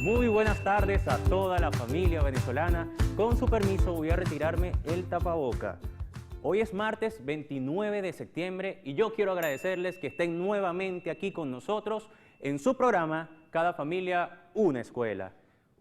Muy buenas tardes a toda la familia venezolana. Con su permiso voy a retirarme el tapaboca. Hoy es martes 29 de septiembre y yo quiero agradecerles que estén nuevamente aquí con nosotros en su programa Cada Familia, una Escuela.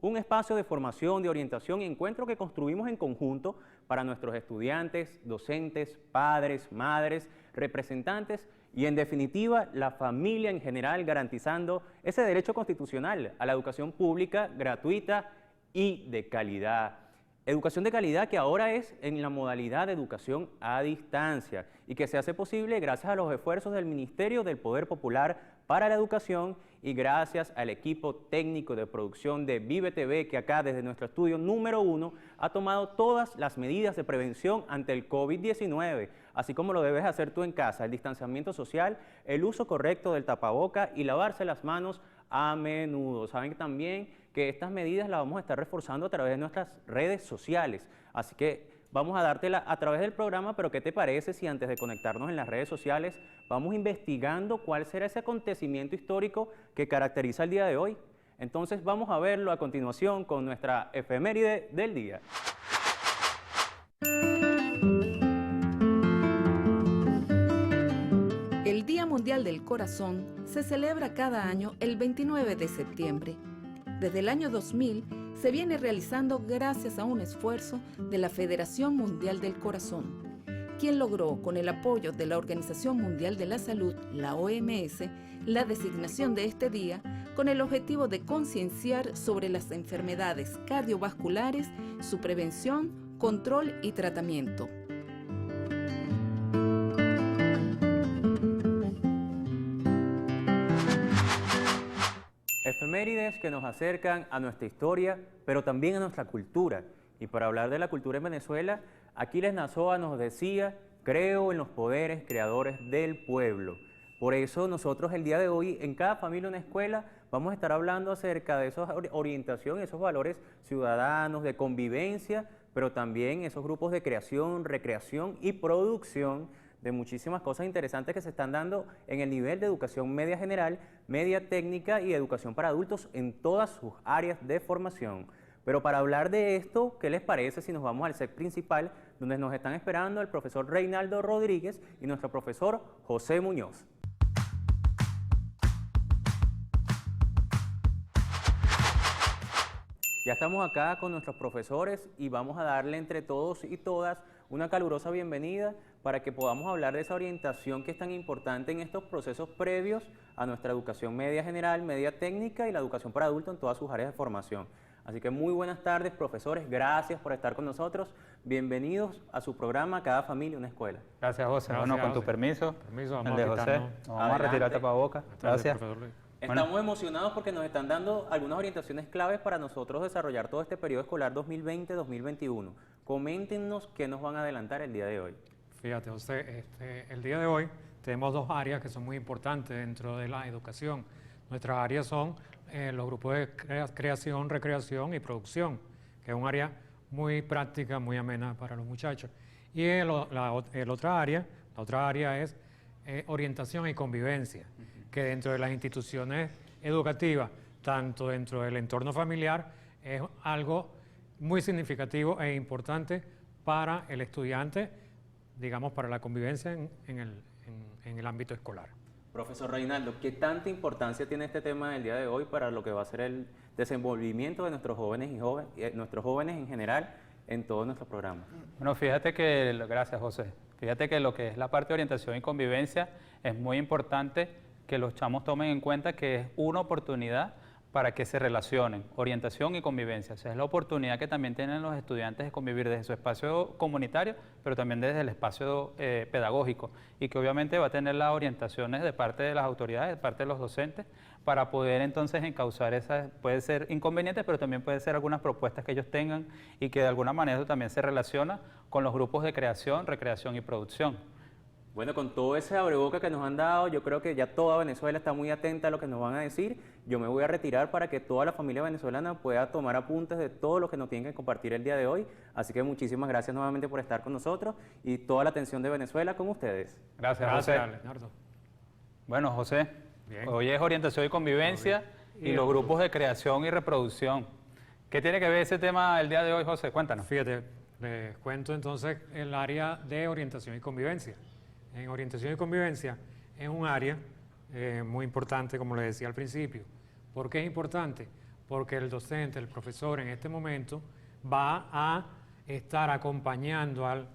Un espacio de formación, de orientación y encuentro que construimos en conjunto para nuestros estudiantes, docentes, padres, madres, representantes y en definitiva la familia en general, garantizando ese derecho constitucional a la educación pública, gratuita y de calidad. Educación de calidad que ahora es en la modalidad de educación a distancia y que se hace posible gracias a los esfuerzos del Ministerio del Poder Popular para la Educación y gracias al equipo técnico de producción de Vive TV que acá desde nuestro estudio número 1 ha tomado todas las medidas de prevención ante el COVID-19, así como lo debes hacer tú en casa, el distanciamiento social, el uso correcto del tapaboca y lavarse las manos a menudo. Saben también que estas medidas las vamos a estar reforzando a través de nuestras redes sociales, así que vamos a dártela a través del programa, pero ¿qué te parece si antes de conectarnos en las redes sociales vamos investigando cuál será ese acontecimiento histórico que caracteriza el día de hoy? Entonces vamos a verlo a continuación con nuestra efeméride del día. El Día Mundial del Corazón se celebra cada año el 29 de septiembre. Desde el año 2000 se viene realizando gracias a un esfuerzo de la Federación Mundial del Corazón, quien logró, con el apoyo de la Organización Mundial de la Salud, la OMS, la designación de este día con el objetivo de concienciar sobre las enfermedades cardiovasculares, su prevención, control y tratamiento. Efemérides que nos acercan a nuestra historia, pero también a nuestra cultura. Y para hablar de la cultura en Venezuela, Aquiles Nazoa nos decía: creo en los poderes creadores del pueblo. Por eso nosotros el día de hoy, en Cada Familia una Escuela, vamos a estar hablando acerca de esa orientación, esos valores ciudadanos, de convivencia, pero también esos grupos de creación, recreación y producción de muchísimas cosas interesantes que se están dando en el nivel de educación media general, media técnica y educación para adultos en todas sus áreas de formación. Pero para hablar de esto, ¿qué les parece si nos vamos al set principal, donde nos están esperando el profesor Reinaldo Rodríguez y nuestro profesor José Muñoz? Ya estamos acá con nuestros profesores y vamos a darle entre todos y todas una calurosa bienvenida para que podamos hablar de esa orientación que es tan importante en estos procesos previos a nuestra educación media general, media técnica y la educación para adultos en todas sus áreas de formación. Así que muy buenas tardes, profesores, gracias por estar con nosotros. Bienvenidos a su programa Cada Familia una Escuela. Gracias, José. Gracias, bueno, con José. tu permiso, Vamos el de a José, quitarnos. nos vamos a retirar el tapabocas. Gracias. Estamos emocionados porque nos están dando algunas orientaciones claves para nosotros desarrollar todo este periodo escolar 2020-2021. Coméntenos qué nos van a adelantar el día de hoy. Fíjate, José, el día de hoy tenemos dos áreas que son muy importantes dentro de la educación. Nuestras áreas son los grupos de creación, recreación y producción, que es un área muy práctica, muy amena para los muchachos. Y la otra área es orientación y convivencia, que dentro de las instituciones educativas, tanto dentro del entorno familiar, es algo muy significativo e importante para el estudiante, digamos, para la convivencia en el ámbito escolar. Profesor Reinaldo, ¿qué tanta importancia tiene este tema del día de hoy para lo que va a ser el desenvolvimiento de nuestros jóvenes y nuestros jóvenes en general en todos nuestros programas? Bueno, fíjate que, gracias José, fíjate que lo que es la parte de orientación y convivencia es muy importante que los chamos tomen en cuenta que es una oportunidad para que se relacionen, orientación y convivencia. O sea, es la oportunidad que también tienen los estudiantes de convivir desde su espacio comunitario, pero también desde el espacio pedagógico, y que obviamente va a tener las orientaciones de parte de las autoridades, de parte de los docentes, para poder entonces encauzar esas, puede ser inconvenientes, pero también puede ser algunas propuestas que ellos tengan y que de alguna manera eso también se relaciona con los grupos de creación, recreación y producción. Bueno, con todo ese abreboca que nos han dado, yo creo que ya toda Venezuela está muy atenta a lo que nos van a decir. Yo me voy a retirar para que toda la familia venezolana pueda tomar apuntes de todo lo que nos tienen que compartir el día de hoy. Así que muchísimas gracias nuevamente por estar con nosotros y toda la atención de Venezuela con ustedes. Gracias, José. Leonardo. Bueno, José, Bien. hoy es orientación y convivencia y los grupos de creación y reproducción. ¿Qué tiene que ver ese tema el día de hoy, José? Cuéntanos. Fíjate, les cuento entonces el área de orientación y convivencia. En orientación y convivencia es un área muy importante, como les decía al principio. ¿Por qué es importante? Porque el docente, el profesor en este momento va a estar acompañando al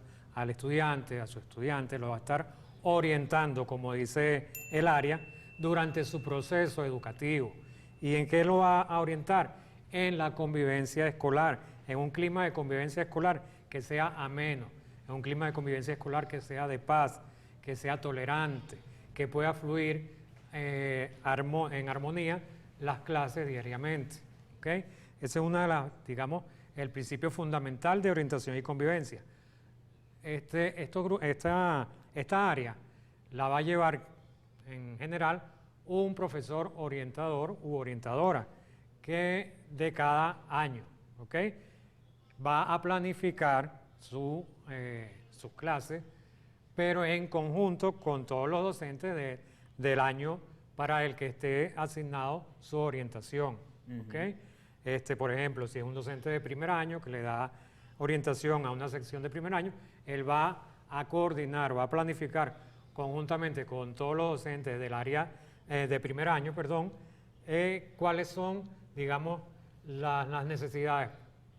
estudiante, a su estudiante, lo va a estar orientando, como dice el área, durante su proceso educativo. ¿Y en qué lo va a orientar? En la convivencia escolar, en un clima de convivencia escolar que sea ameno, en un clima de convivencia escolar que sea de paz, que sea tolerante, que pueda fluir en armonía las clases diariamente. ¿Okay? Ese es una de las, digamos, el principio fundamental de orientación y convivencia. Esta área la va a llevar en general un profesor orientador u orientadora que de cada año, ¿ok? Va a planificar sus clases, pero en conjunto con todos los docentes del año para el que esté asignado su orientación, ¿ok? Por ejemplo, si es un docente de primer año que le da orientación a una sección de primer año, él va a coordinar, va a planificar conjuntamente con todos los docentes del área de primer año, cuáles son, digamos, las necesidades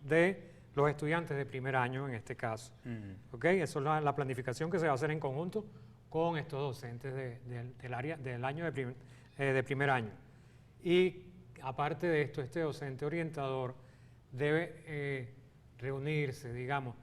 de los estudiantes de primer año en este caso. ¿Okay? Eso es la planificación que se va a hacer en conjunto con estos docentes del área del año de primer año. Y aparte de esto, este docente orientador debe reunirse, digamos,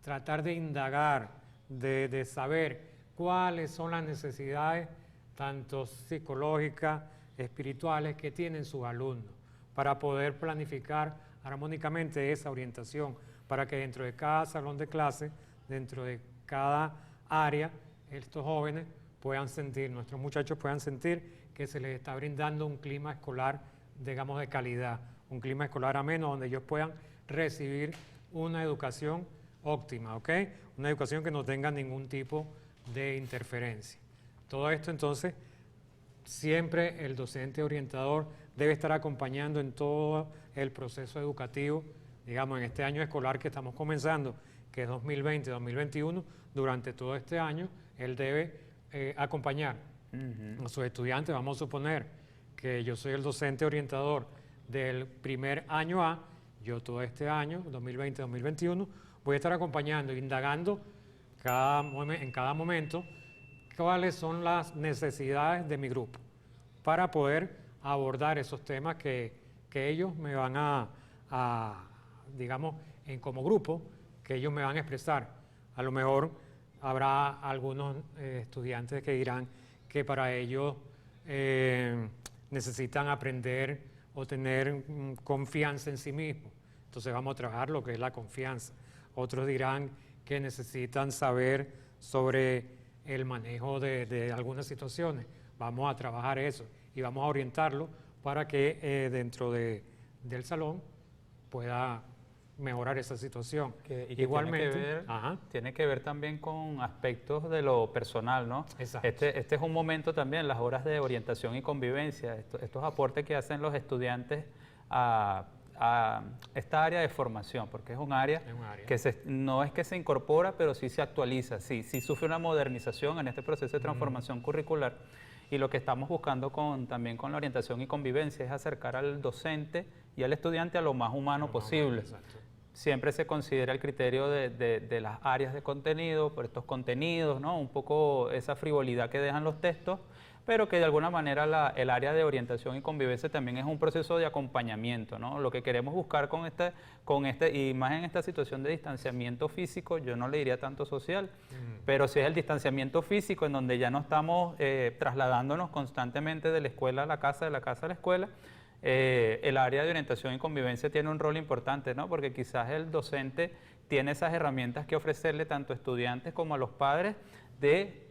tratar de indagar, de saber cuáles son las necesidades tanto psicológicas, espirituales que tienen sus alumnos, para poder planificar armónicamente esa orientación, para que dentro de cada salón de clase, dentro de cada área, estos jóvenes puedan sentir, nuestros muchachos puedan sentir que se les está brindando un clima escolar, digamos, de calidad, un clima escolar ameno donde ellos puedan recibir una educación óptima, ¿ok? Una educación que no tenga ningún tipo de interferencia. Todo esto entonces, siempre el docente orientador debe estar acompañando en todo el proceso educativo, digamos, en este año escolar que estamos comenzando, que es 2020-2021, durante todo este año, él debe acompañar a sus estudiantes. Vamos a suponer que yo soy el docente orientador del primer año A, yo todo este año, 2020-2021, voy a estar acompañando, indagando en cada momento cuáles son las necesidades de mi grupo para poder abordar esos temas que ellos me van digamos, como grupo, que ellos me van a expresar. A lo mejor habrá algunos estudiantes que dirán que para ellos necesitan aprender o tener confianza en sí mismos. Entonces vamos a trabajar lo que es la confianza. Otros dirán que necesitan saber sobre el manejo de algunas situaciones. Vamos a trabajar eso y vamos a orientarlo para que dentro del salón pueda mejorar esa situación. Igualmente, tiene que ver también con aspectos de lo personal, ¿no? Exacto. Este es un momento también, las horas de orientación y convivencia, estos aportes que hacen los estudiantes a esta área de formación, porque es un área que no es que se incorpora, pero sí se actualiza, sí sufre una modernización en este proceso de transformación curricular. Y lo que estamos buscando también con la orientación y convivencia es acercar al docente y al estudiante a lo más humano posible. Siempre se considera el criterio de las áreas de contenido, por estos contenidos, ¿no? Un poco esa frivolidad que dejan los textos, pero que de alguna manera el área de orientación y convivencia también es un proceso de acompañamiento, ¿no? Lo que queremos buscar y más en esta situación de distanciamiento físico, yo no le diría tanto social, pero sí es el distanciamiento físico en donde ya no estamos trasladándonos constantemente de la escuela a la casa, de la casa a la escuela. El área de orientación y convivencia tiene un rol importante, ¿no? Porque quizás el docente tiene esas herramientas que ofrecerle tanto a estudiantes como a los padres de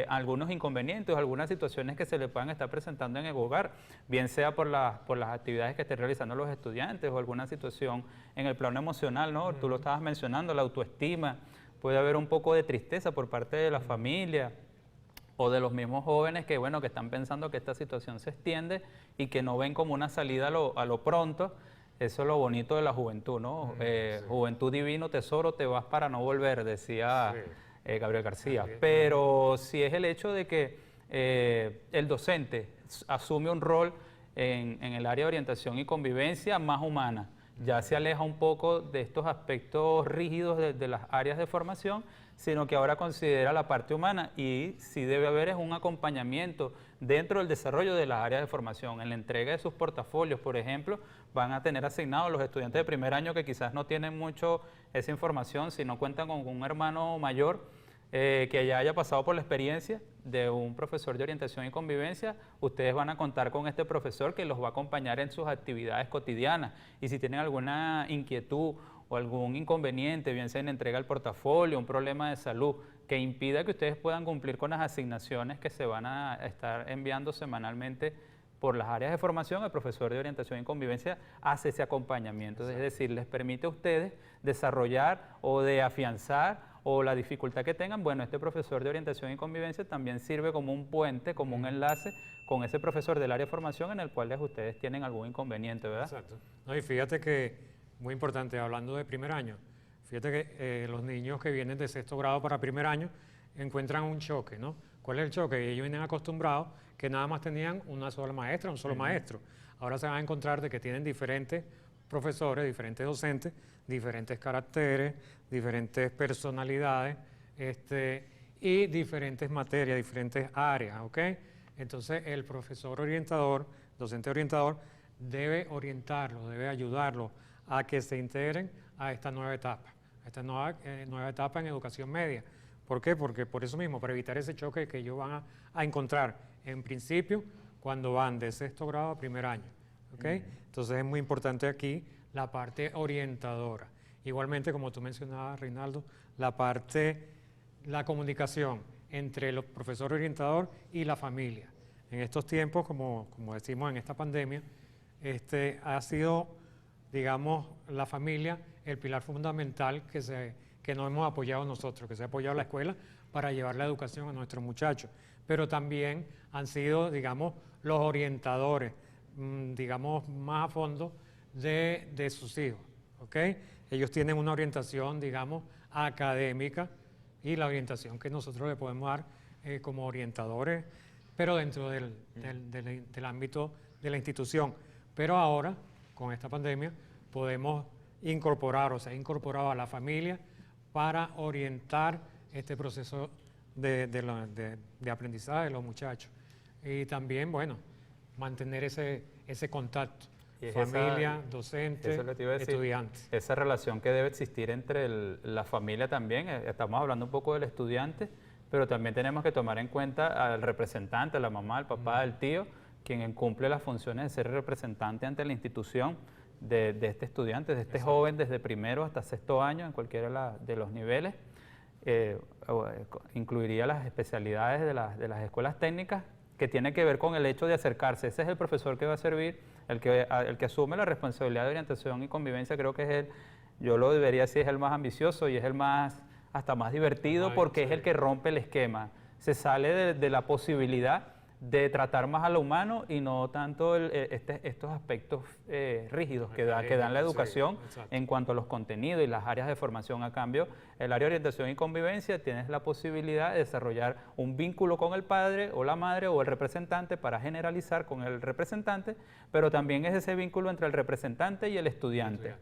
algunos inconvenientes, algunas situaciones que se le puedan estar presentando en el hogar, bien sea por las actividades que estén realizando los estudiantes o alguna situación en el plano emocional, ¿no? Tú lo estabas mencionando, la autoestima, puede haber un poco de tristeza por parte de la familia, o de los mismos jóvenes que, bueno, que están pensando que esta situación se extiende y que no ven como una salida a lo pronto. Eso es lo bonito de la juventud, ¿no? Sí. Juventud divino, tesoro, te vas para no volver, decía Gabriel García. Así es. Pero sí es el hecho de que el docente asume un rol en el área de orientación y convivencia más humana. Ya se aleja un poco de estos aspectos rígidos de las áreas de formación, sino que ahora considera la parte humana, y sí debe haber es un acompañamiento dentro del desarrollo de las áreas de formación. En la entrega de sus portafolios, por ejemplo, van a tener asignados los estudiantes de primer año que quizás no tienen mucho esa información, si no cuentan con un hermano mayor que ya haya pasado por la experiencia de un profesor de orientación y convivencia. Ustedes van a contar con este profesor que los va a acompañar en sus actividades cotidianas, y si tienen alguna inquietud o algún inconveniente, bien sea en entrega del portafolio, un problema de salud que impida que ustedes puedan cumplir con las asignaciones que se van a estar enviando semanalmente por las áreas de formación, el profesor de orientación y convivencia hace ese acompañamiento. Es decir, les permite a ustedes desarrollar o de afianzar o la dificultad que tengan. Bueno, este profesor de orientación y convivencia también sirve como un puente, como un enlace con ese profesor del área de formación en el cual ustedes tienen algún inconveniente, ¿verdad? Exacto. No, y fíjate que, muy importante, hablando de primer año, fíjate que los niños que vienen de sexto grado para primer año encuentran un choque, ¿no? ¿Cuál es el choque? Ellos vienen acostumbrados que nada más tenían una sola maestra, un solo maestro. Ahora se van a encontrar de que tienen diferentes profesores, diferentes docentes, diferentes caracteres, diferentes personalidades, y diferentes materias, diferentes áreas, ¿ok? Entonces el profesor orientador, docente orientador, debe orientarlos, debe ayudarlos a que se integren a esta nueva etapa, nueva etapa en educación media. ¿Por qué? Porque por eso mismo, para evitar ese choque que ellos van a encontrar en principio cuando van de sexto grado a primer año, ¿ok? Entonces es muy importante aquí la parte orientadora. Igualmente, como tú mencionabas, Reinaldo, la comunicación entre el profesor orientador y la familia. En estos tiempos, como decimos en esta pandemia, ha sido, digamos, la familia el pilar fundamental que nos hemos apoyado nosotros, que se ha apoyado la escuela para llevar la educación a nuestros muchachos. Pero también han sido, digamos, los orientadores, digamos, más a fondo de sus hijos, ¿ok? Ellos tienen una orientación, digamos, académica, y la orientación que nosotros le podemos dar como orientadores, pero dentro del ámbito de la institución. Pero ahora, con esta pandemia, podemos incorporar, o sea, incorporado a la familia para orientar este proceso de aprendizaje de los muchachos. Y también, bueno, mantener ese contacto. Familia, docente, estudiante. Esa relación que debe existir entre la familia también. Estamos hablando un poco del estudiante, pero también tenemos que tomar en cuenta al representante, a la mamá, al papá, al tío, quien cumple las funciones de ser representante ante la institución de este estudiante, de este joven, desde primero hasta sexto año, en cualquiera de los niveles. Incluiría las especialidades de las escuelas técnicas, que tiene que ver con el hecho de acercarse. Ese es el profesor que va a servir, el que asume la responsabilidad de orientación y convivencia. Creo que es yo lo debería decir, es el más ambicioso y es el hasta más divertido, porque es el que rompe el esquema. Se sale de la posibilidad de tratar más a lo humano y no tanto estos aspectos rígidos que dan la educación en cuanto a los contenidos y las áreas de formación. A cambio, el área de orientación y convivencia tienes la posibilidad de desarrollar un vínculo con el padre o la madre o el representante para generalizar con el representante, pero también es ese vínculo entre el representante y el estudiante.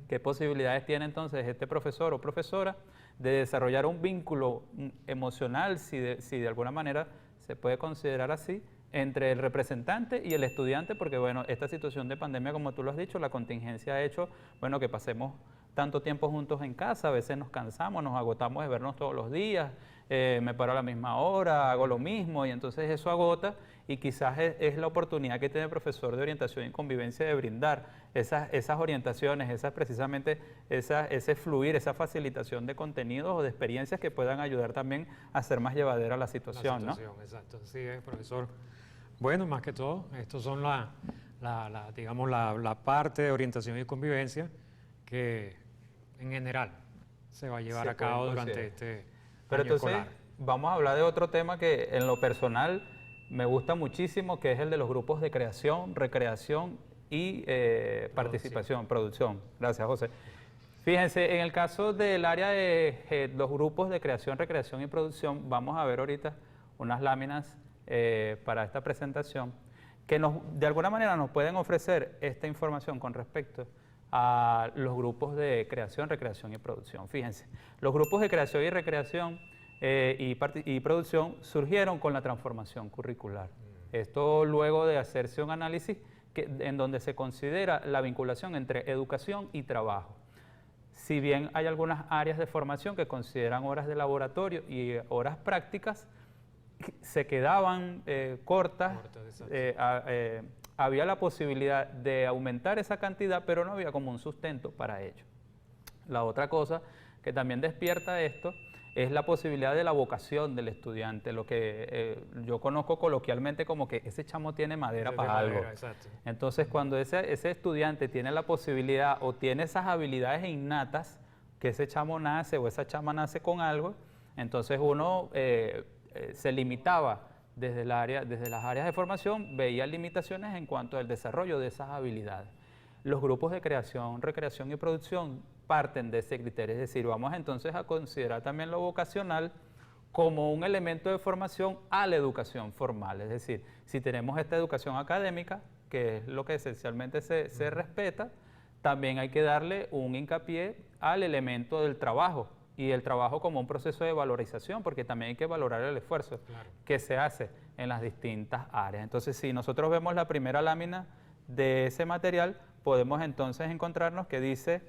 ¿Qué posibilidades tiene entonces este profesor o profesora de desarrollar un vínculo emocional, si de alguna manera se puede considerar así, entre el representante y el estudiante? Porque bueno, esta situación de pandemia, como tú lo has dicho, la contingencia ha hecho, bueno, que pasemos tanto tiempo juntos en casa. A veces nos cansamos, nos agotamos de vernos todos los días, me paro a la misma hora, hago lo mismo, y entonces eso agota, y quizás es la oportunidad que tiene el profesor de orientación y convivencia de brindar esas orientaciones, precisamente ese fluir, esa facilitación de contenidos o de experiencias que puedan ayudar también a hacer más llevadera la situación, ¿no? Exacto, sí, profesor. Bueno, más que todo, estos son digamos, la parte de orientación y convivencia que en general se va a llevar a cabo durante este Pero año entonces, escolar. vamos a hablar de otro tema que en lo personal me gusta muchísimo, que es el de los grupos de creación, recreación y participación, producción. Gracias, José. Fíjense, en el caso del área de los grupos de creación, recreación y producción, vamos a ver ahorita unas láminas para esta presentación que de alguna manera nos pueden ofrecer esta información con respecto a los grupos de creación, recreación y producción. Fíjense, los grupos de creación y recreación y producción surgieron con la transformación curricular. Esto luego de hacerse un análisis en donde se considera la vinculación entre educación y trabajo. Si bien hay algunas áreas de formación que consideran horas de laboratorio y horas prácticas, se quedaban cortas, había la posibilidad de aumentar esa cantidad, pero no había como un sustento para ello. La otra cosa que también despierta esto es la posibilidad de la vocación del estudiante, lo que yo conozco coloquialmente como que ese chamo tiene madera para algo. Exacto. Entonces, cuando ese estudiante tiene la posibilidad o tiene esas habilidades innatas, que ese chamo nace o esa chama nace con algo, entonces uno se limitaba desde las áreas de formación, veía limitaciones en cuanto al desarrollo de esas habilidades. Los grupos de creación, recreación y producción parten de ese criterio, es decir, vamos entonces a considerar también lo vocacional como un elemento de formación a la educación formal, es decir, si tenemos esta educación académica, que es lo que esencialmente se respeta, también hay que darle un hincapié al elemento del trabajo, y el trabajo como un proceso de valorización, porque también hay que valorar el esfuerzo que se hace en las distintas áreas. Entonces, si nosotros vemos la primera lámina de ese material, podemos entonces encontrarnos que dice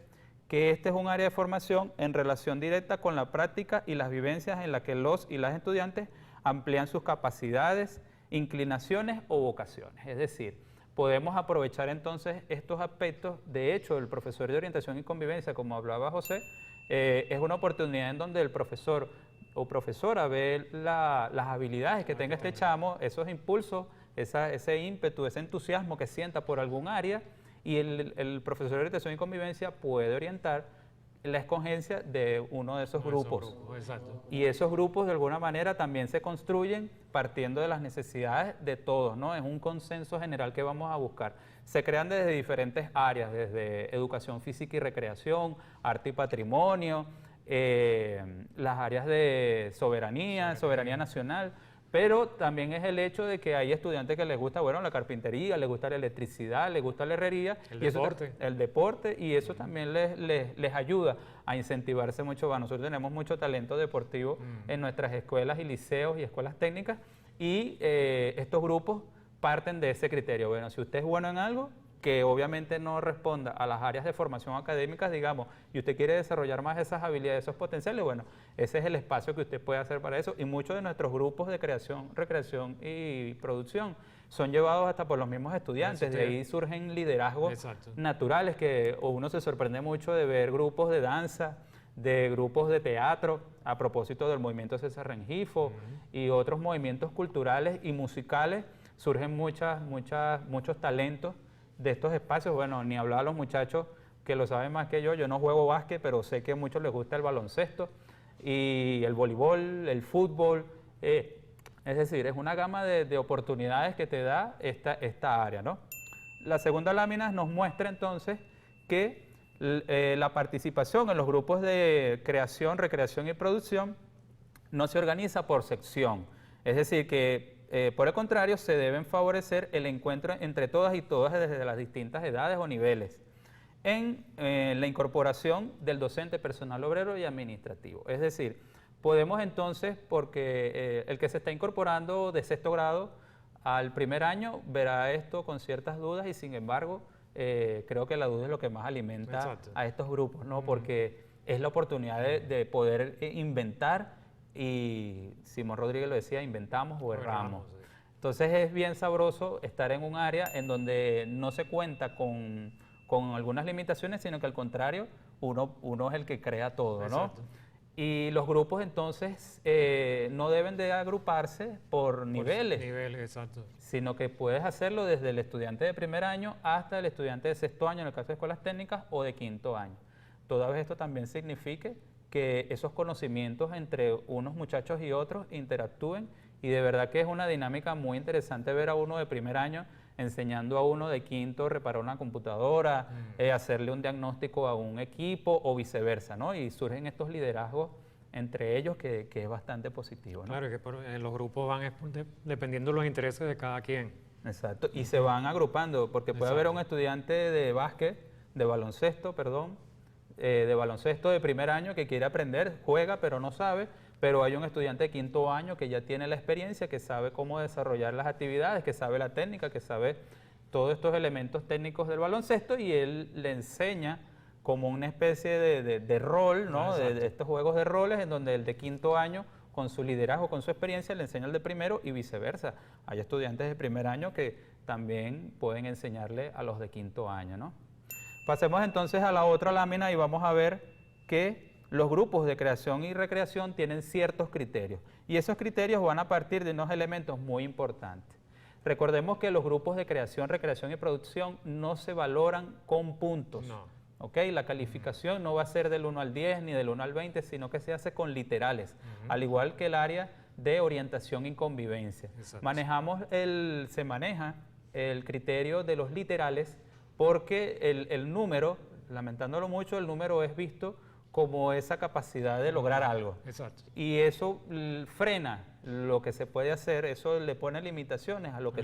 que este es un área de formación en relación directa con la práctica y las vivencias en las que los y las estudiantes amplían sus capacidades, inclinaciones o vocaciones. Es decir, podemos aprovechar entonces estos aspectos. De hecho, el profesor de orientación y convivencia, como hablaba José, es una oportunidad en donde el profesor o profesora ve las habilidades que tenga este chamo, esos impulsos, ese ímpetu, ese entusiasmo que sienta por algún área, y el profesor de orientación y convivencia puede orientar la escogencia de uno de esos grupos. Exacto. Y esos grupos de alguna manera también se construyen partiendo de las necesidades de todos, ¿no? Es un consenso general que vamos a buscar. Se crean desde diferentes áreas, desde educación física y recreación, arte y patrimonio, las áreas de soberanía nacional, pero también es el hecho de que hay estudiantes que les gusta, bueno, la carpintería, les gusta la electricidad, les gusta la herrería, el deporte, y eso también les ayuda a incentivarse mucho. Bueno, nosotros tenemos mucho talento deportivo en nuestras escuelas y liceos y escuelas técnicas, y estos grupos parten de ese criterio. Bueno, si usted es bueno en algo, que obviamente no responda a las áreas de formación académicas, digamos, y usted quiere desarrollar más esas habilidades, esos potenciales, bueno, ese es el espacio que usted puede hacer para eso. Y muchos de nuestros grupos de creación, recreación y producción son llevados hasta por los mismos estudiantes. De ahí surgen liderazgos naturales que uno se sorprende mucho de ver grupos de danza, de grupos de teatro, a propósito del movimiento César Rengifo y otros movimientos culturales y musicales. Surgen muchos talentos de estos espacios. Bueno, ni hablar a los muchachos que lo saben más que yo no juego básquet, pero sé que a muchos les gusta el baloncesto y el voleibol, el fútbol, es decir, es una gama de oportunidades que te da esta área, ¿no? La segunda lámina nos muestra entonces que la participación en los grupos de creación, recreación y producción no se organiza por sección, es decir, que por el contrario, se deben favorecer el encuentro entre todas y todas desde las distintas edades o niveles en la incorporación del docente, personal obrero y administrativo. Es decir, podemos entonces, porque el que se está incorporando de sexto grado al primer año verá esto con ciertas dudas y sin embargo creo que la duda es lo que más alimenta a estos grupos, ¿no? Porque es la oportunidad de poder inventar. Y Simón Rodríguez lo decía, inventamos o erramos. Entonces es bien sabroso estar en un área en donde no se cuenta con algunas limitaciones, sino que al contrario, uno es el que crea todo, ¿no? Y los grupos entonces no deben de agruparse por niveles, sino que puedes hacerlo desde el estudiante de primer año hasta el estudiante de sexto año, en el caso de escuelas técnicas, o de quinto año. Toda vez esto también signifique que esos conocimientos entre unos muchachos y otros interactúen, y de verdad que es una dinámica muy interesante ver a uno de primer año enseñando a uno de quinto a reparar una computadora, hacerle un diagnóstico a un equipo o viceversa, ¿no? Y surgen estos liderazgos entre ellos que es bastante positivo, ¿no? Claro, que los grupos van dependiendo de los intereses de cada quien. Exacto, y se van agrupando, porque puede haber un estudiante de básquet, de baloncesto, perdón, de baloncesto de primer año que quiere aprender, juega pero no sabe, pero hay un estudiante de quinto año que ya tiene la experiencia, que sabe cómo desarrollar las actividades, que sabe la técnica, que sabe todos estos elementos técnicos del baloncesto, y él le enseña como una especie de rol, ¿no? De estos juegos de roles en donde el de quinto año, con su liderazgo, con su experiencia, le enseña al de primero y viceversa. Hay estudiantes de primer año que también pueden enseñarle a los de quinto año, ¿no? Pasemos entonces a la otra lámina y vamos a ver que los grupos de creación y recreación tienen ciertos criterios, y esos criterios van a partir de unos elementos muy importantes. Recordemos que los grupos de creación, recreación y producción no se valoran con puntos. No. ¿Okay? La calificación no va a ser del 1 al 10 ni del 1 al 20, sino que se hace con literales, al igual que el área de orientación y convivencia. Se maneja el criterio de los literales porque el número, lamentándolo mucho, el número es visto como esa capacidad de lograr algo. Exacto. Y eso frena lo que se puede hacer, eso le pone limitaciones a lo que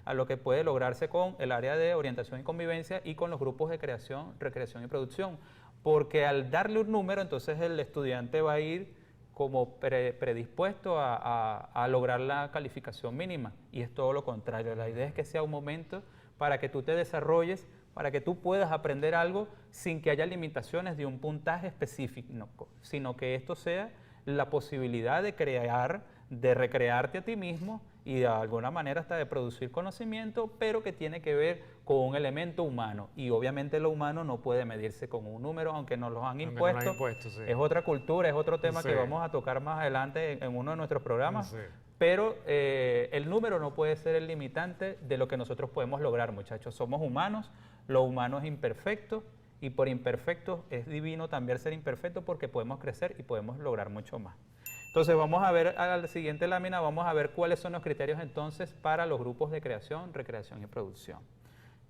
a lo que puede lograrse con el área de orientación y convivencia y con los grupos de creación, recreación y producción. Porque al darle un número, entonces el estudiante va a ir como predispuesto a lograr la calificación mínima, y es todo lo contrario. La idea es que sea un momento para que tú te desarrolles, para que tú puedas aprender algo sin que haya limitaciones de un puntaje específico, sino que esto sea la posibilidad de crear, de recrearte a ti mismo y de alguna manera hasta de producir conocimiento, pero que tiene que ver con un elemento humano. Y obviamente lo humano no puede medirse con un número, aunque nos lo han impuesto. Sí. Es otra cultura, es otro tema que vamos a tocar más adelante en uno de nuestros programas. Pero el número no puede ser el limitante de lo que nosotros podemos lograr, muchachos. Somos humanos, lo humano es imperfecto, y por imperfecto es divino también ser imperfecto, porque podemos crecer y podemos lograr mucho más. Entonces vamos a ver a la siguiente lámina, vamos a ver cuáles son los criterios entonces para los grupos de creación, recreación y producción.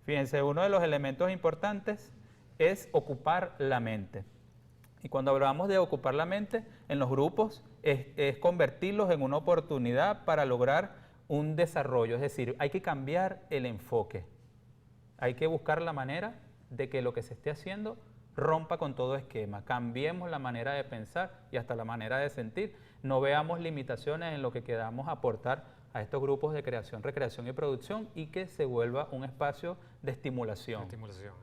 Fíjense, uno de los elementos importantes es ocupar la mente. Y cuando hablamos de ocupar la mente en los grupos, es convertirlos en una oportunidad para lograr un desarrollo. Es decir, hay que cambiar el enfoque. Hay que buscar la manera de que lo que se esté haciendo rompa con todo esquema. Cambiemos la manera de pensar y hasta la manera de sentir. No veamos limitaciones en lo que queramos aportar a estos grupos de creación, recreación y producción, y que se vuelva un espacio de estimulación.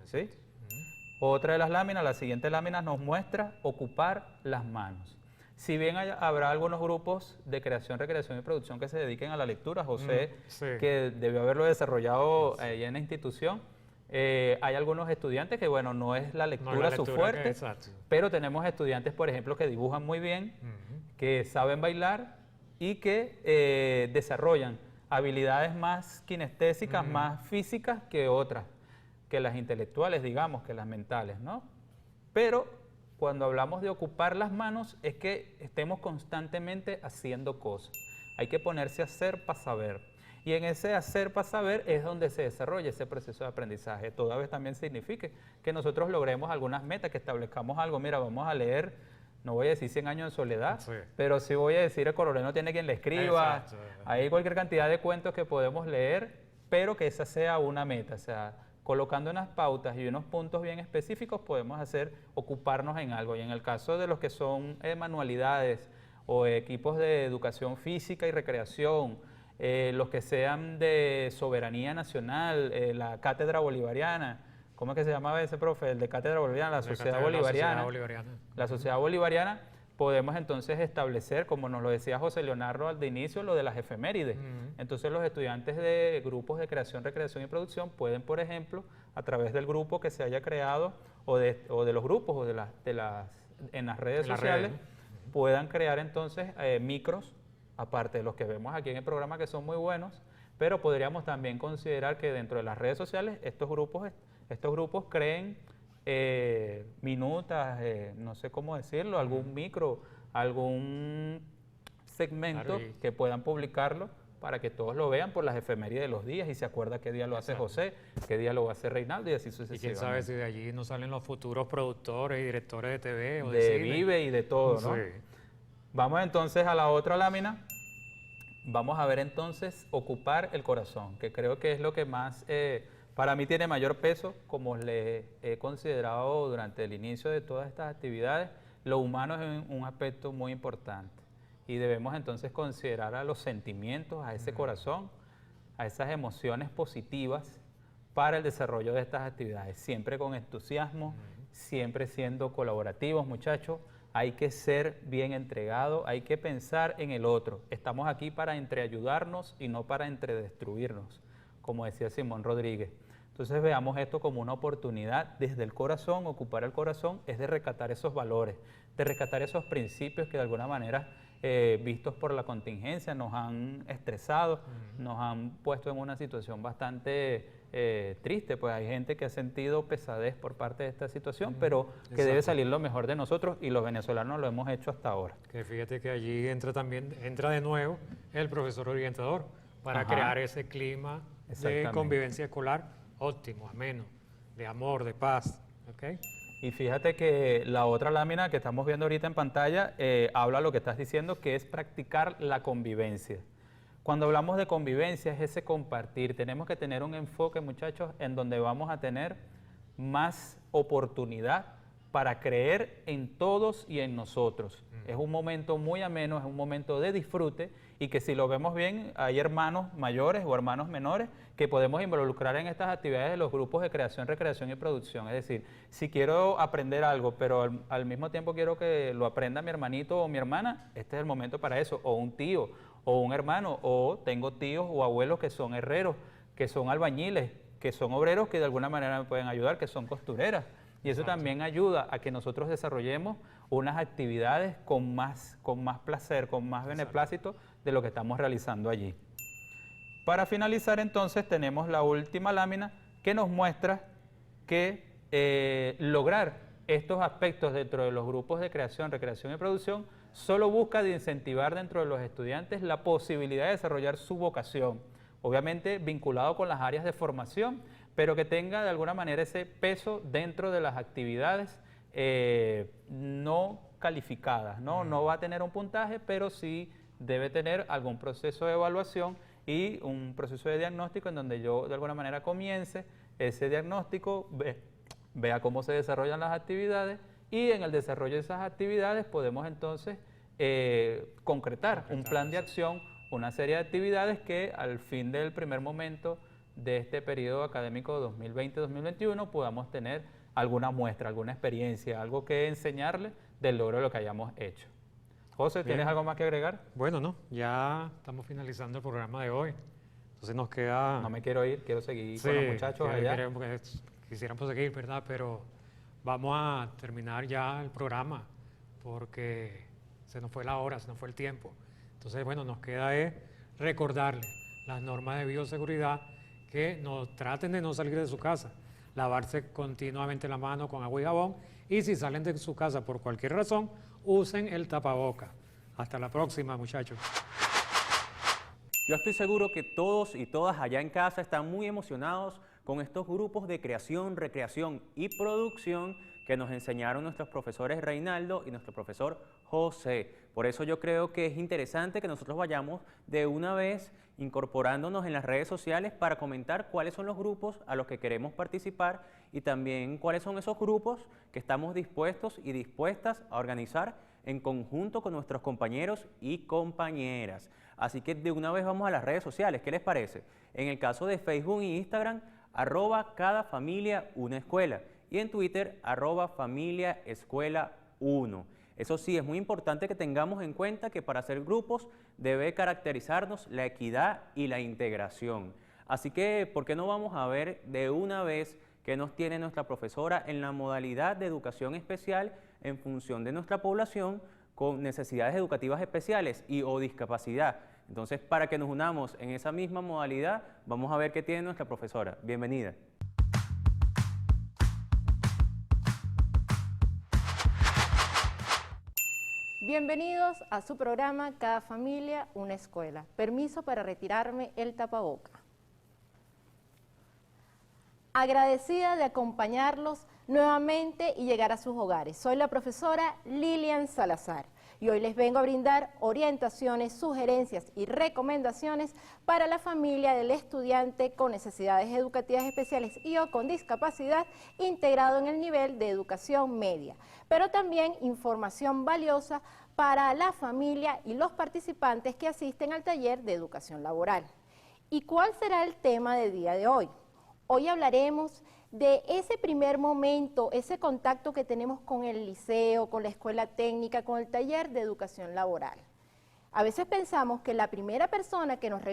¿Sí? Otra de las láminas, la siguiente lámina nos muestra ocupar las manos. Si bien habrá algunos grupos de creación, recreación y producción que se dediquen a la lectura, José, que debió haberlo desarrollado allá en la institución, hay algunos estudiantes que, bueno, no es la lectura su fuerte, pero tenemos estudiantes, por ejemplo, que dibujan muy bien, que saben bailar y que desarrollan habilidades más kinestésicas, más físicas que otras, que las intelectuales, digamos, que las mentales, ¿no? Pero cuando hablamos de ocupar las manos es que estemos constantemente haciendo cosas. Hay que ponerse a hacer para saber. Y en ese hacer para saber es donde se desarrolla ese proceso de aprendizaje. Toda vez también significa que nosotros logremos algunas metas, que establezcamos algo. Mira, vamos a leer, no voy a decir 100 años en soledad, pero sí voy a decir el coronel no tiene quien le escriba. Hay cualquier cantidad de cuentos que podemos leer, pero que esa sea una meta. O sea, colocando unas pautas y unos puntos bien específicos podemos ocuparnos en algo. Y en el caso de los que son manualidades o equipos de educación física y recreación, los que sean de soberanía nacional, la cátedra bolivariana, ¿cómo es que se llamaba ese profe? El de cátedra bolivariana, la sociedad bolivariana. La sociedad bolivariana, podemos entonces establecer, como nos lo decía José Leonardo al inicio, lo de las efemérides. Entonces los estudiantes de grupos de creación, recreación y producción pueden, por ejemplo, a través del grupo que se haya creado o de los grupos o en las redes sociales, puedan crear entonces micros, aparte de los que vemos aquí en el programa que son muy buenos, pero podríamos también considerar que dentro de las redes sociales estos grupos creen minutas, no sé cómo decirlo, algún micro, algún segmento Claro, que puedan publicarlo para que todos lo vean por las efemérides de los días y se acuerda qué día lo hace José, qué día lo va a hacer Reinaldo y así Y sucesivamente. quién sabe si de allí no salen los futuros productores y directores de TV o de De cine. Vive y de todo, ¿no? Sí. Vamos entonces a la otra lámina. Vamos a ver entonces ocupar el corazón, que creo que es lo que más, para mí tiene mayor peso, como le he considerado durante el inicio de todas estas actividades. Lo humano es un aspecto muy importante y debemos entonces considerar a los sentimientos, a ese corazón, a esas emociones positivas para el desarrollo de estas actividades, siempre con entusiasmo, siempre siendo colaborativos, muchachos. Hay que ser bien entregado, hay que pensar en el otro. Estamos aquí para entreayudarnos y no para entredestruirnos, como decía Simón Rodríguez. Entonces veamos esto como una oportunidad desde el corazón. Ocupar el corazón es de rescatar esos valores, de rescatar esos principios que de alguna manera, vistos por la contingencia, nos han estresado, nos han puesto en una situación bastante triste. Pues hay gente que ha sentido pesadez por parte de esta situación, pero que debe salir lo mejor de nosotros y los venezolanos lo hemos hecho hasta ahora. Que fíjate que allí entra de nuevo el profesor orientador para Ajá. crear ese clima de Exactamente. convivencia escolar óptimo, ameno, de amor, de paz. ¿Ok? Y fíjate que la otra lámina que estamos viendo ahorita en pantalla habla lo que estás diciendo, que es practicar la convivencia. Cuando hablamos de convivencia es ese compartir. Tenemos que tener un enfoque, muchachos, en donde vamos a tener más oportunidad para creer en todos y en nosotros. Es un momento muy ameno, es un momento de disfrute y que si lo vemos bien, hay hermanos mayores o hermanos menores que podemos involucrar en estas actividades de los grupos de creación, recreación y producción. Es decir, si quiero aprender algo, pero al mismo tiempo quiero que lo aprenda mi hermanito o mi hermana, este es el momento para eso, o un tío, o un hermano, o tengo tíos o abuelos que son herreros, que son albañiles, que son obreros que de alguna manera me pueden ayudar, que son costureras. Y eso también ayuda a que nosotros desarrollemos unas actividades con más placer, con más beneplácito de lo que estamos realizando allí. Para finalizar entonces tenemos la última lámina que nos muestra que lograr estos aspectos dentro de los grupos de creación, recreación y producción solo busca de incentivar dentro de los estudiantes la posibilidad de desarrollar su vocación, obviamente vinculado con las áreas de formación, pero que tenga de alguna manera ese peso dentro de las actividades no calificadas, ¿no? No va a tener un puntaje, pero sí debe tener algún proceso de evaluación y un proceso de diagnóstico en donde yo de alguna manera comience ese diagnóstico, vea cómo se desarrollan las actividades y en el desarrollo de esas actividades podemos entonces concretar un plan de acción, una serie de actividades que al fin del primer momento de este periodo académico 2020-2021 podamos tener alguna muestra, alguna experiencia, algo que enseñarle del logro de lo que hayamos hecho. José, ¿tienes Bien. algo más que agregar? Bueno, no, ya estamos finalizando el programa de hoy. Entonces nos queda... No me quiero ir, quiero seguir Sí, con los muchachos allá. quisiéramos seguir, ¿verdad? Pero vamos a terminar ya el programa porque se nos fue la hora, se nos fue el tiempo. Entonces, bueno, nos queda es recordarles las normas de bioseguridad, que no traten de no salir de su casa, lavarse continuamente la mano con agua y jabón y si salen de su casa por cualquier razón, usen el tapaboca. Hasta la próxima, muchachos. Yo estoy seguro que todos y todas allá en casa están muy emocionados con estos grupos de creación, recreación y producción que nos enseñaron nuestros profesores Reinaldo y nuestro profesor José. Por eso yo creo que es interesante que nosotros vayamos de una vez incorporándonos en las redes sociales para comentar cuáles son los grupos a los que queremos participar y también cuáles son esos grupos que estamos dispuestos y dispuestas a organizar en conjunto con nuestros compañeros y compañeras. Así que de una vez vamos a las redes sociales, ¿qué les parece? En el caso de Facebook e Instagram, @cadafamiliaunaescuela y en Twitter, @familiaescuela1. Eso sí, es muy importante que tengamos en cuenta que para hacer grupos debe caracterizarnos la equidad y la integración. Así que, ¿por qué no vamos a ver de una vez qué nos tiene nuestra profesora en la modalidad de educación especial en función de nuestra población con necesidades educativas especiales y o discapacidad? Entonces, para que nos unamos en esa misma modalidad, vamos a ver qué tiene nuestra profesora. Bienvenida. Bienvenidos a su programa Cada familia, una escuela. Permiso para retirarme el tapaboca. Agradecida de acompañarlos nuevamente y llegar a sus hogares. Soy la profesora Lilian Salazar y hoy les vengo a brindar orientaciones, sugerencias y recomendaciones para la familia del estudiante con necesidades educativas especiales y o con discapacidad integrado en el nivel de educación media, pero también información valiosa para la familia y los participantes que asisten al taller de educación laboral. ¿Y cuál será el tema del día de hoy? Hoy hablaremos de ese primer momento, ese contacto que tenemos con el liceo, con la escuela técnica, con el taller de educación laboral. A veces pensamos que la primera persona que nos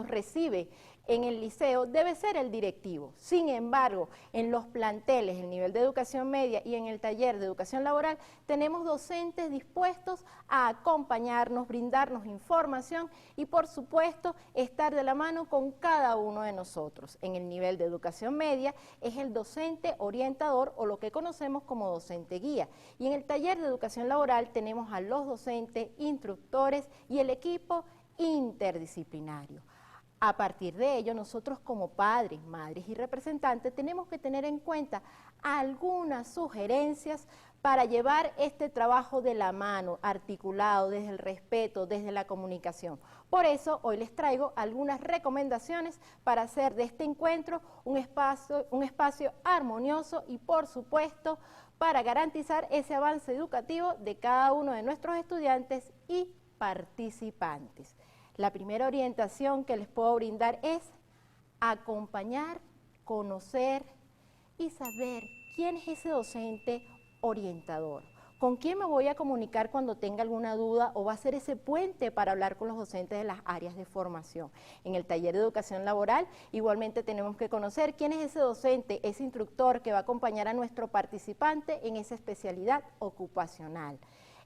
recibe en el liceo debe ser el directivo. Sin embargo, en los planteles, el nivel de educación media y en el taller de educación laboral, tenemos docentes dispuestos a acompañarnos, brindarnos información y, por supuesto, estar de la mano con cada uno de nosotros. En el nivel de educación media es el docente orientador o lo que conocemos como docente guía. Y en el taller de educación laboral tenemos a los docentes, instructores y el equipo interdisciplinario. A partir de ello, nosotros como padres, madres y representantes tenemos que tener en cuenta algunas sugerencias para llevar este trabajo de la mano, articulado desde el respeto, desde la comunicación. Por eso, hoy les traigo algunas recomendaciones para hacer de este encuentro un espacio armonioso y, por supuesto, para garantizar ese avance educativo de cada uno de nuestros estudiantes y participantes. La primera orientación que les puedo brindar es acompañar, conocer y saber quién es ese docente orientador. ¿Con quién me voy a comunicar cuando tenga alguna duda o va a ser ese puente para hablar con los docentes de las áreas de formación? En el taller de educación laboral igualmente tenemos que conocer quién es ese docente, ese instructor que va a acompañar a nuestro participante en esa especialidad ocupacional.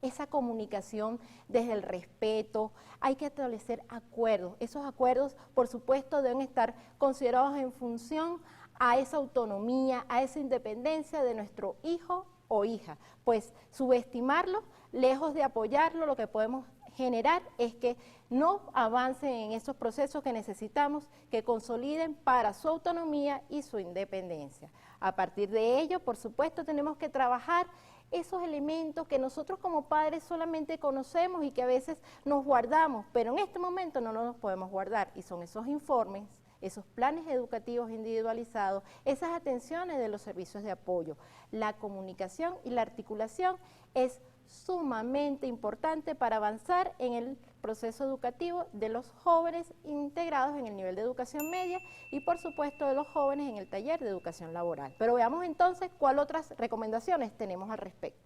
Esa comunicación desde el respeto, hay que establecer acuerdos. Esos acuerdos, por supuesto, deben estar considerados en función a esa autonomía, a esa independencia de nuestro hijo o hija. Pues subestimarlo, lejos de apoyarlo, lo que podemos generar es que no avancen en esos procesos que necesitamos que consoliden para su autonomía y su independencia. A partir de ello, por supuesto, tenemos que trabajar esos elementos que nosotros como padres solamente conocemos y que a veces nos guardamos, pero en este momento no nos podemos guardar, y son esos informes, esos planes educativos individualizados, esas atenciones de los servicios de apoyo. La comunicación y la articulación es sumamente importante para avanzar en el proceso educativo de los jóvenes integrados en el nivel de educación media y, por supuesto, de los jóvenes en el taller de educación laboral. Pero veamos entonces cuáles otras recomendaciones tenemos al respecto.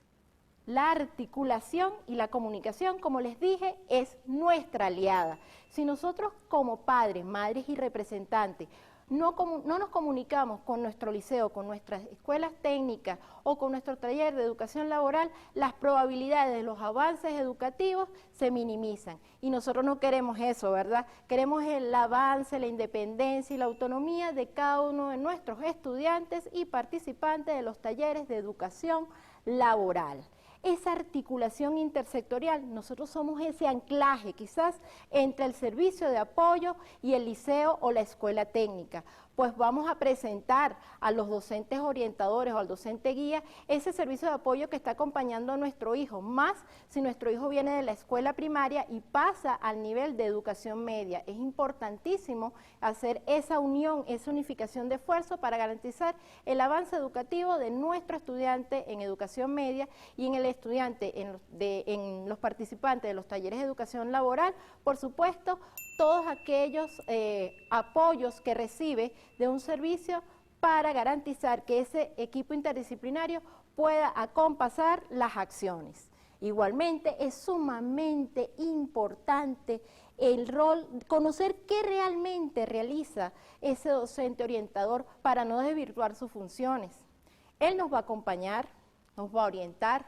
La articulación y la comunicación, como les dije, es nuestra aliada. Si nosotros como padres, madres y representantes no nos comunicamos con nuestro liceo, con nuestras escuelas técnicas o con nuestro taller de educación laboral, las probabilidades de los avances educativos se minimizan. Y nosotros no queremos eso, ¿verdad? Queremos el avance, la independencia y la autonomía de cada uno de nuestros estudiantes y participantes de los talleres de educación laboral. Esa articulación intersectorial, nosotros somos ese anclaje quizás entre el servicio de apoyo y el liceo o la escuela técnica, pues vamos a presentar a los docentes orientadores o al docente guía ese servicio de apoyo que está acompañando a nuestro hijo, más si nuestro hijo viene de la escuela primaria y pasa al nivel de educación media. Es importantísimo hacer esa unión, esa unificación de esfuerzo para garantizar el avance educativo de nuestro estudiante en educación media y en el estudiante, en los participantes de los talleres de educación laboral, por supuesto, todos aquellos apoyos que recibe de un servicio para garantizar que ese equipo interdisciplinario pueda acompasar las acciones. Igualmente, es sumamente importante el rol, conocer qué realmente realiza ese docente orientador para no desvirtuar sus funciones. Él nos va a acompañar, nos va a orientar,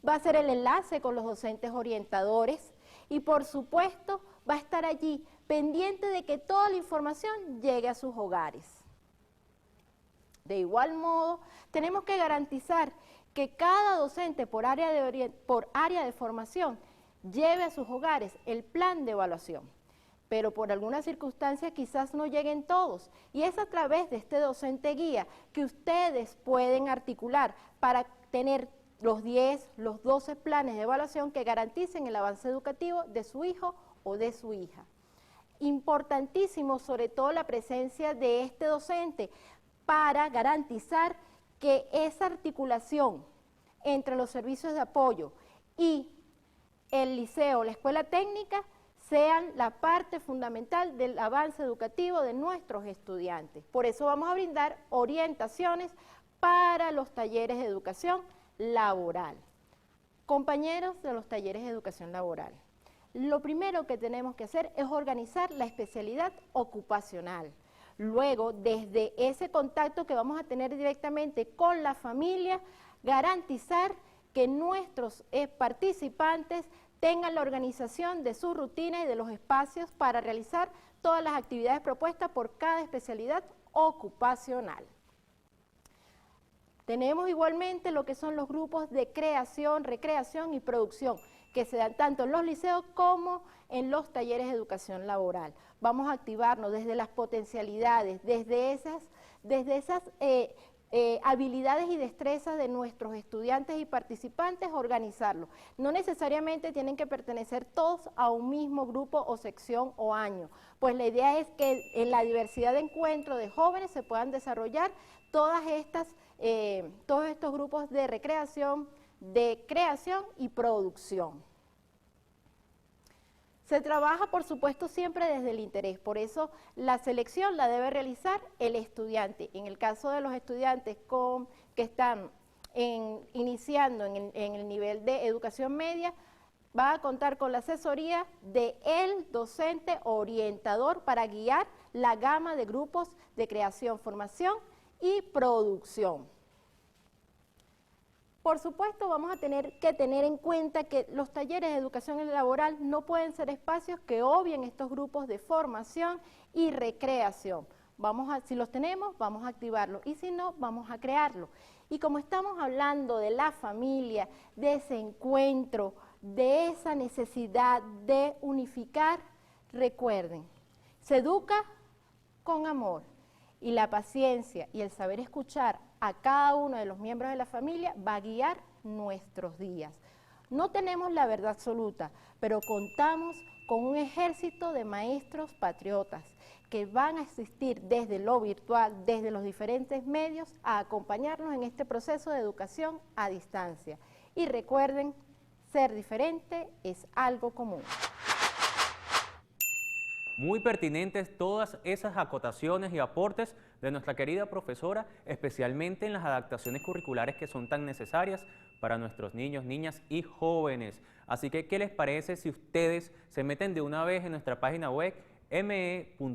va a hacer el enlace con los docentes orientadores y, por supuesto, va a estar allí pendiente de que toda la información llegue a sus hogares. De igual modo, tenemos que garantizar que cada docente por área de formación lleve a sus hogares el plan de evaluación, pero por alguna circunstancia quizás no lleguen todos, y es a través de este docente guía que ustedes pueden articular para tener los 10, los 12 planes de evaluación que garanticen el avance educativo de su hijo o de su hija. Importantísimo sobre todo la presencia de este docente para garantizar que esa articulación entre los servicios de apoyo y el liceo, la escuela técnica, sean la parte fundamental del avance educativo de nuestros estudiantes. Por eso vamos a brindar orientaciones para los talleres de educación laboral. Compañeros de los talleres de educación laboral, lo primero que tenemos que hacer es organizar la especialidad ocupacional. Luego, desde ese contacto que vamos a tener directamente con la familia, garantizar que nuestros participantes tengan la organización de su rutina y de los espacios para realizar todas las actividades propuestas por cada especialidad ocupacional. Tenemos igualmente lo que son los grupos de creación, recreación y producción, que se dan tanto en los liceos como en los talleres de educación laboral. Vamos a activarnos desde las potencialidades, desde esas habilidades y destrezas de nuestros estudiantes y participantes, organizarlo. No necesariamente tienen que pertenecer todos a un mismo grupo o sección o año, pues la idea es que en la diversidad de encuentros de jóvenes se puedan desarrollar todos estos grupos de recreación, de creación y producción. Se trabaja, por supuesto, siempre desde el interés, por eso la selección la debe realizar el estudiante. En el caso de los estudiantes que están iniciando en el nivel de educación media, va a contar con la asesoría del docente orientador para guiar la gama de grupos de creación, formación y producción. Por supuesto, vamos a tener que tener en cuenta que los talleres de educación laboral no pueden ser espacios que obvien estos grupos de formación y recreación. Si los tenemos, vamos a activarlos, y si no, vamos a crearlo. Y como estamos hablando de la familia, de ese encuentro, de esa necesidad de unificar, recuerden, se educa con amor, y la paciencia y el saber escuchar a cada uno de los miembros de la familia va a guiar nuestros días. No tenemos la verdad absoluta, pero contamos con un ejército de maestros patriotas que van a asistir desde lo virtual, desde los diferentes medios, a acompañarnos en este proceso de educación a distancia. Y recuerden, ser diferente es algo común. Muy pertinentes todas esas acotaciones y aportes de nuestra querida profesora, especialmente en las adaptaciones curriculares que son tan necesarias para nuestros niños, niñas y jóvenes. Así que, ¿qué les parece si ustedes se meten de una vez en nuestra página web me.gov.be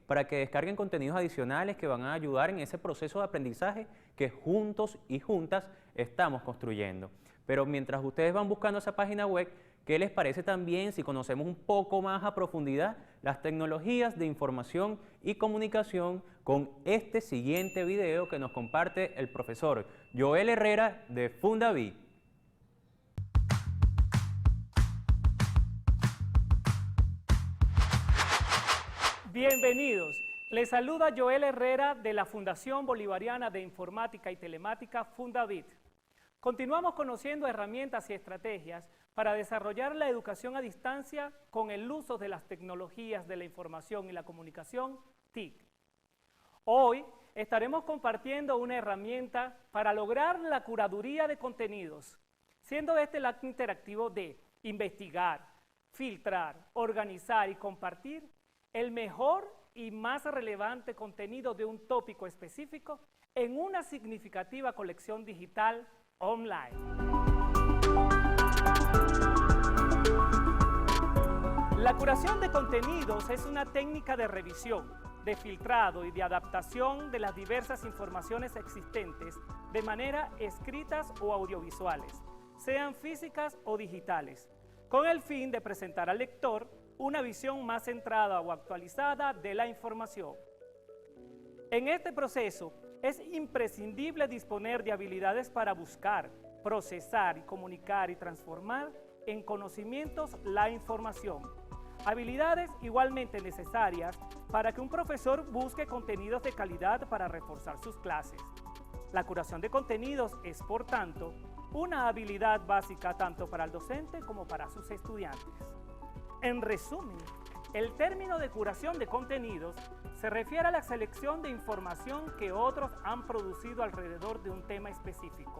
para que descarguen contenidos adicionales que van a ayudar en ese proceso de aprendizaje que juntos y juntas estamos construyendo? Pero mientras ustedes van buscando esa página web, ¿qué les parece también si conocemos un poco más a profundidad las tecnologías de información y comunicación con este siguiente video que nos comparte el profesor Joel Herrera de Fundavid? Bienvenidos. Les saluda Joel Herrera de la Fundación Bolivariana de Informática y Telemática Fundavid. Continuamos conociendo herramientas y estrategias para desarrollar la educación a distancia con el uso de las tecnologías de la información y la comunicación, TIC. Hoy estaremos compartiendo una herramienta para lograr la curaduría de contenidos, siendo este el acto interactivo de investigar, filtrar, organizar y compartir el mejor y más relevante contenido de un tópico específico en una significativa colección digital online. La curación de contenidos es una técnica de revisión, de filtrado y de adaptación de las diversas informaciones existentes de manera escritas o audiovisuales, sean físicas o digitales, con el fin de presentar al lector una visión más centrada o actualizada de la información. En este proceso, Es imprescindible disponer de habilidades para buscar, procesar y comunicar y transformar en conocimientos la información. Habilidades igualmente necesarias para que un profesor busque contenidos de calidad para reforzar sus clases. La curación de contenidos es, por tanto, una habilidad básica tanto para el docente como para sus estudiantes. En resumen, el término de curación de contenidos se refiere a la selección de información que otros han producido alrededor de un tema específico,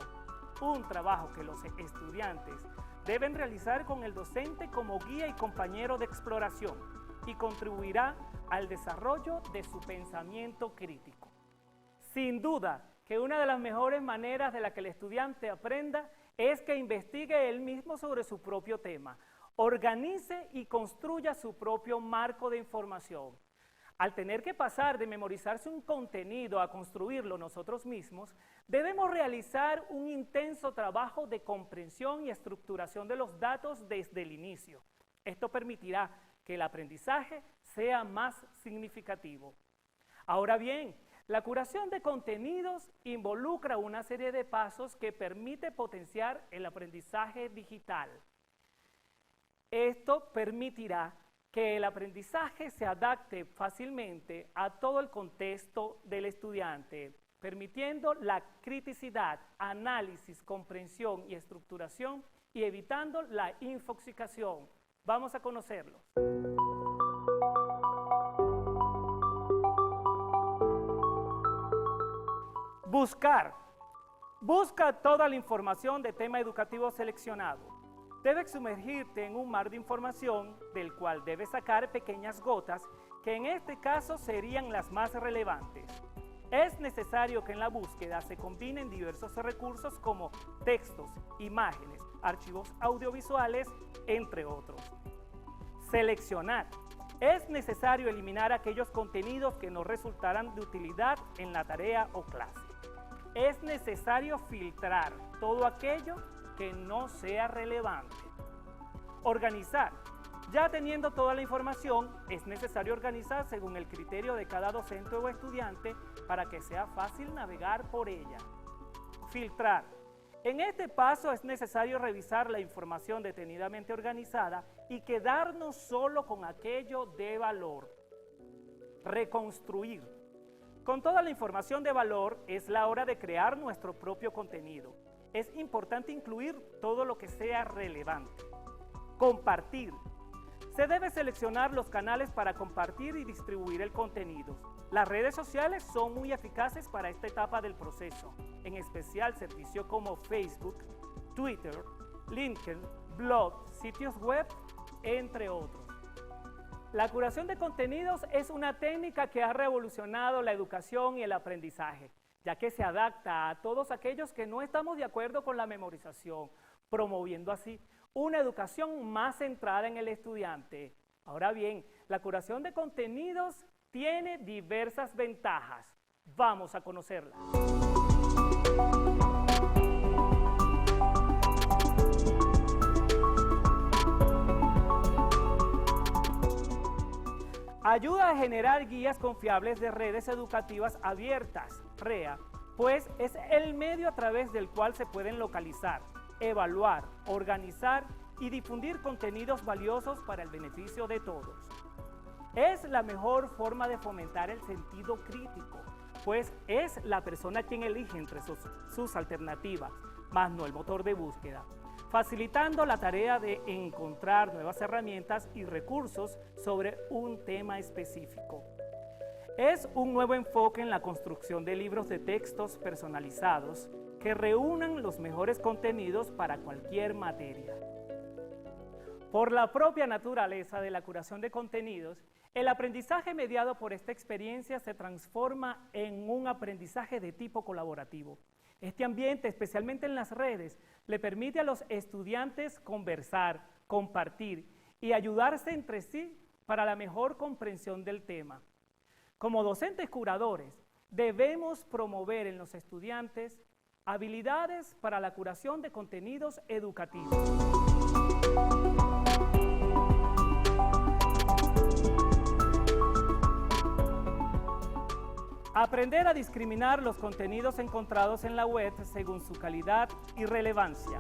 un trabajo que los estudiantes deben realizar con el docente como guía y compañero de exploración y contribuirá al desarrollo de su pensamiento crítico. Sin duda que una de las mejores maneras de la que el estudiante aprenda es que investigue él mismo sobre su propio tema, organice y construya su propio marco de información. Al tener que pasar de memorizarse un contenido a construirlo nosotros mismos, debemos realizar un intenso trabajo de comprensión y estructuración de los datos desde el inicio. Esto permitirá que el aprendizaje sea más significativo. Ahora bien, la curación de contenidos involucra una serie de pasos que permite potenciar el aprendizaje digital. Esto permitirá que el aprendizaje se adapte fácilmente a todo el contexto del estudiante, permitiendo la criticidad, análisis, comprensión y estructuración y evitando la infoxicación. Vamos a conocerlo. Buscar. Busca toda la información de tema educativo seleccionado. Debes sumergirte en un mar de información del cual debes sacar pequeñas gotas que en este caso serían las más relevantes. Es necesario que en la búsqueda se combinen diversos recursos como textos, imágenes, archivos audiovisuales, entre otros. Seleccionar. Es necesario eliminar aquellos contenidos que no resultaran de utilidad en la tarea o clase. Es necesario filtrar todo aquello que no sea relevante. Organizar. Ya teniendo toda la información, es necesario organizar según el criterio de cada docente o estudiante para que sea fácil navegar por ella. Filtrar. En este paso es necesario revisar la información detenidamente organizada y quedarnos solo con aquello de valor. Reconstruir. Con toda la información de valor es la hora de crear nuestro propio contenido. Es importante incluir todo lo que sea relevante. Compartir. Se debe seleccionar los canales para compartir y distribuir el contenido. Las redes sociales son muy eficaces para esta etapa del proceso, en especial servicios como Facebook, Twitter, LinkedIn, blog, sitios web, entre otros. La curación de contenidos es una técnica que ha revolucionado la educación y el aprendizaje, ya que se adapta a todos aquellos que no estamos de acuerdo con la memorización, promoviendo así una educación más centrada en el estudiante. Ahora bien, la curación de contenidos tiene diversas ventajas. Vamos a conocerlas. Ayuda a generar guías confiables de redes educativas abiertas, REA, pues es el medio a través del cual se pueden localizar, evaluar, organizar y difundir contenidos valiosos para el beneficio de todos. Es la mejor forma de fomentar el sentido crítico, pues es la persona quien elige entre sus alternativas, más no el motor de búsqueda, facilitando la tarea de encontrar nuevas herramientas y recursos sobre un tema específico. Es un nuevo enfoque en la construcción de libros de textos personalizados que reúnan los mejores contenidos para cualquier materia. Por la propia naturaleza de la curación de contenidos, el aprendizaje mediado por esta experiencia se transforma en un aprendizaje de tipo colaborativo. Este ambiente, especialmente en las redes, le permite a los estudiantes conversar, compartir y ayudarse entre sí para la mejor comprensión del tema. Como docentes curadores, debemos promover en los estudiantes habilidades para la curación de contenidos educativos. Aprender a discriminar los contenidos encontrados en la web según su calidad y relevancia.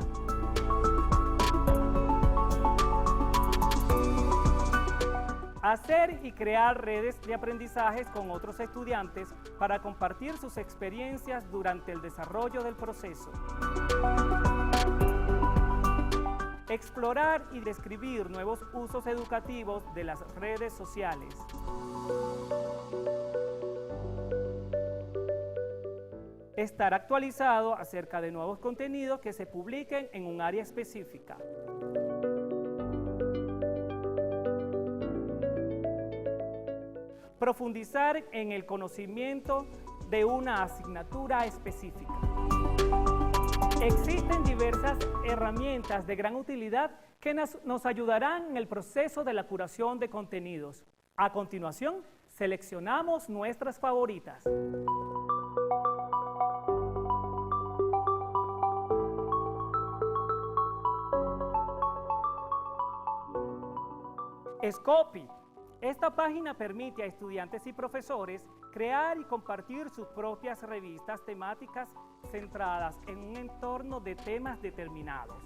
Hacer y crear redes de aprendizajes con otros estudiantes para compartir sus experiencias durante el desarrollo del proceso. Explorar y describir nuevos usos educativos de las redes sociales. Estar actualizado acerca de nuevos contenidos que se publiquen en un área específica. Profundizar en el conocimiento de una asignatura específica. Existen diversas herramientas de gran utilidad que nos ayudarán en el proceso de la curación de contenidos. A continuación, seleccionamos nuestras favoritas. Scopy. Esta página permite a estudiantes y profesores crear y compartir sus propias revistas temáticas centradas en un entorno de temas determinados.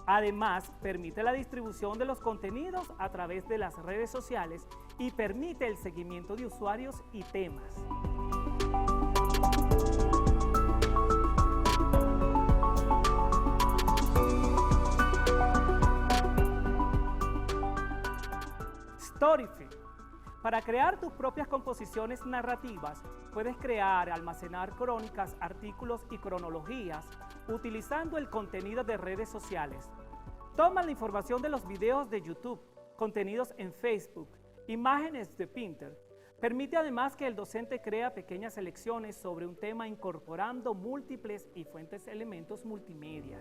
Además, permite la distribución de los contenidos a través de las redes sociales y permite el seguimiento de usuarios y temas. Storyfy. Para crear tus propias composiciones narrativas, puedes crear, almacenar crónicas, artículos y cronologías utilizando el contenido de redes sociales. Toma la información de los videos de YouTube, contenidos en Facebook, imágenes de Pinterest. Permite además que el docente crea pequeñas selecciones sobre un tema incorporando múltiples y fuentes elementos multimedia.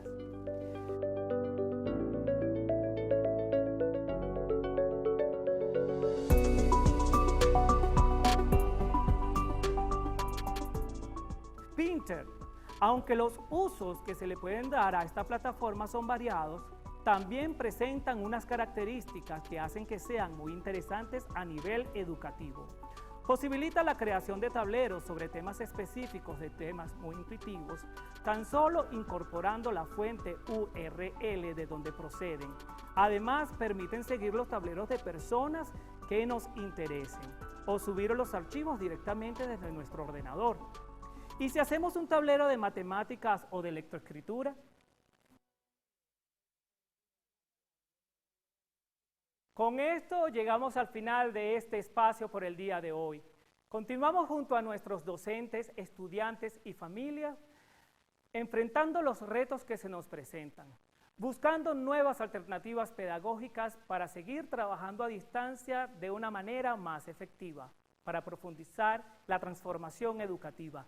Pinterest. Aunque los usos que se le pueden dar a esta plataforma son variados, también presentan unas características que hacen que sean muy interesantes a nivel educativo. Posibilita la creación de tableros sobre temas específicos de temas muy intuitivos, tan solo incorporando la fuente URL de donde proceden. Además, permiten seguir los tableros de personas que nos interesen o subir los archivos directamente desde nuestro ordenador. ¿Y si hacemos un tablero de matemáticas o de lectoescritura? Con esto llegamos al final de este espacio por el día de hoy. Continuamos junto a nuestros docentes, estudiantes y familias, enfrentando los retos que se nos presentan, buscando nuevas alternativas pedagógicas para seguir trabajando a distancia de una manera más efectiva, para profundizar la transformación educativa.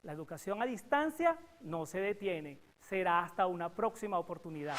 La educación a distancia no se detiene, será hasta una próxima oportunidad.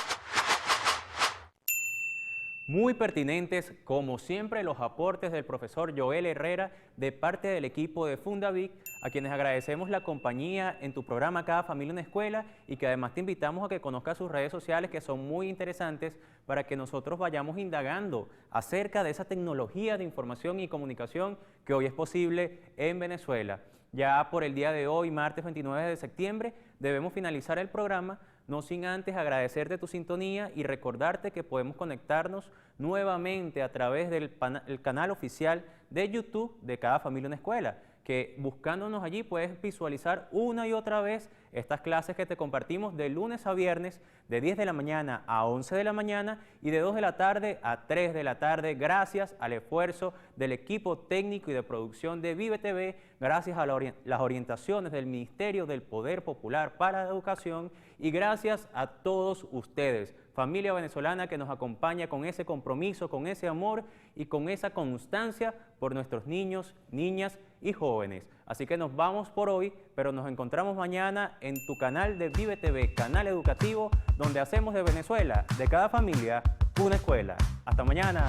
Muy pertinentes, como siempre, los aportes del profesor Joel Herrera de parte del equipo de Fundavic, a quienes agradecemos la compañía en tu programa Cada Familia una Escuela y que además te invitamos a que conozcas sus redes sociales que son muy interesantes para que nosotros vayamos indagando acerca de esa tecnología de información y comunicación que hoy es posible en Venezuela. Ya por el día de hoy, martes 29 de septiembre, debemos finalizar el programa, no sin antes agradecerte tu sintonía y recordarte que podemos conectarnos nuevamente a través del canal oficial de YouTube de Cada Familia una Escuela, que buscándonos allí puedes visualizar una y otra vez estas clases que te compartimos de lunes a viernes, de 10 de la mañana a 11 de la mañana y de 2 de la tarde a 3 de la tarde, gracias al esfuerzo del equipo técnico y de producción de Vive TV, gracias a las orientaciones del Ministerio del Poder Popular para la Educación y gracias a todos ustedes, familia venezolana que nos acompaña con ese compromiso, con ese amor y con esa constancia por nuestros niños, niñas y jóvenes. Así que nos vamos por hoy, pero nos encontramos mañana en tu canal de Vive TV, canal educativo, donde hacemos de Venezuela, de cada familia, una escuela. Hasta mañana.